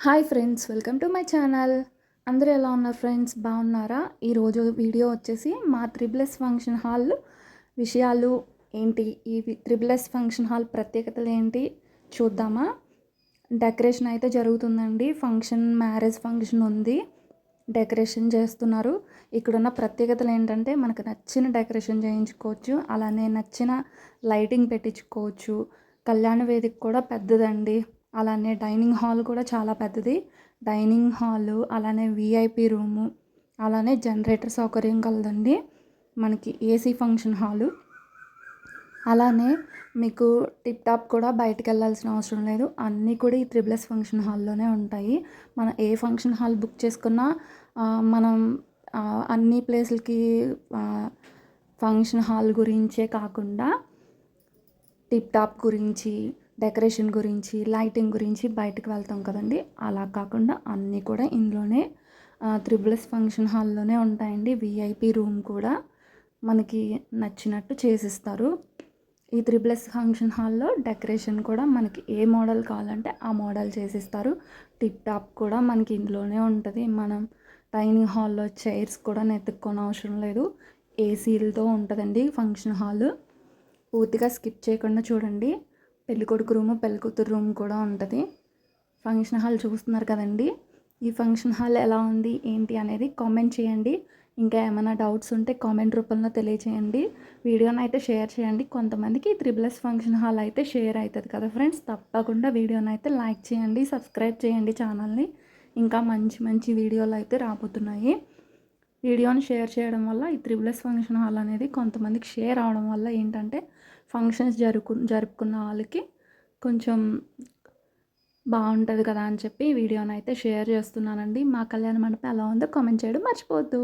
Hi friends, welcome to my channel. అందరూ ఎలా ఉన్నారు ఫ్రెండ్స్? బాగున్నారా? ఈరోజు వీడియో వచ్చేసి మా త్రిబుల్ ఫంక్షన్ హాల్ విషయాలు ఏంటి, ఈ త్రిబుల్ ఫంక్షన్ హాల్ ప్రత్యేకతలు ఏంటి చూద్దామా. డెకరేషన్ అయితే జరుగుతుందండి. మ్యారేజ్ ఫంక్షన్ ఉంది, డెకరేషన్ చేస్తున్నారు. ఇక్కడున్న ప్రత్యేకతలు ఏంటంటే మనకు నచ్చిన డెకరేషన్ చేయించుకోవచ్చు, అలానే నచ్చిన లైటింగ్ పెట్టించుకోవచ్చు. కళ్యాణ వేదిక కూడా పెద్దదండి. అలానే డైనింగ్ హాల్ కూడా చాలా పెద్దది. డైనింగ్ హాలు, అలానే విఐపి రూము, అలానే జనరేటర్ సౌకర్యం కలదండి. మనకి ఏసీ ఫంక్షన్ హాలు. అలానే మీకు టిప్ టాప్ కూడా బయటకు వెళ్ళాల్సిన అవసరం లేదు. అన్నీ కూడా ఈ త్రిబుల్ ఫంక్షన్ హాల్లోనే ఉంటాయి. మనం ఏ ఫంక్షన్ హాల్ బుక్ చేసుకున్నా మనం అన్ని ప్లేసులకి ఫంక్షన్ హాల్ గురించే కాకుండా టిప్ టాప్ గురించి, డెకరేషన్ గురించి, లైటింగ్ గురించి బయటకు వెళ్తాం కదండి. అలా కాకుండా అన్నీ కూడా ఇందులోనే త్రిబుల్ ఫంక్షన్ హాల్లోనే ఉంటాయండి. విఐపి రూమ్ కూడా మనకి నచ్చినట్టు చేసిస్తారు. ఈ త్రిబుల్ ఫంక్షన్ హాల్లో డెకరేషన్ కూడా మనకి ఏ మోడల్ కావాలంటే ఆ మోడల్ చేసిస్తారు. టిప్ టాప్ కూడా మనకి ఇందులోనే ఉంటుంది. మనం డైనింగ్ హాల్లో చైర్స్ కూడా నెతుక్కోని అవసరం లేదు. ఏసీలతో ఉంటుందండి ఫంక్షన్ హాల్. పూర్తిగా స్కిప్ చేయకుండా చూడండి. పెళ్ళికొడుకు రూము, పెళ్ళికూతురు రూమ్ కూడా ఉంటుంది. ఫంక్షన్ హాల్ చూస్తున్నారు కదండి. ఈ ఫంక్షన్ హాల్ ఎలా ఉంది ఏంటి అనేది కామెంట్ చేయండి. ఇంకా ఏమైనా డౌట్స్ ఉంటే కామెంట్ రూపంలో తెలియచేయండి. వీడియోని అయితే షేర్ చేయండి. కొంతమందికి త్రిబుల్ ఫంక్షన్ హాల్ అయితే షేర్ అవుతుంది కదా ఫ్రెండ్స్. తప్పకుండా వీడియోని అయితే లైక్ చేయండి, సబ్స్క్రైబ్ చేయండి ఛానల్ని. ఇంకా మంచి మంచి వీడియోలు అయితే రాబోతున్నాయి. వీడియోని షేర్ చేయడం వల్ల ఈ త్రిబుల్ ఫంక్షన్ హాల్ అనేది కొంతమందికి షేర్ అవడం వల్ల ఏంటంటే ఫంక్షన్స్ జరుపుకున్న వాళ్ళకి కొంచెం బాగుంటుంది కదా అని చెప్పి వీడియోని అయితే షేర్ చేస్తున్నానండి. మా కళ్యాణ మండపం ఎలా ఉందో కామెంట్ చేయడం మర్చిపోవద్దు.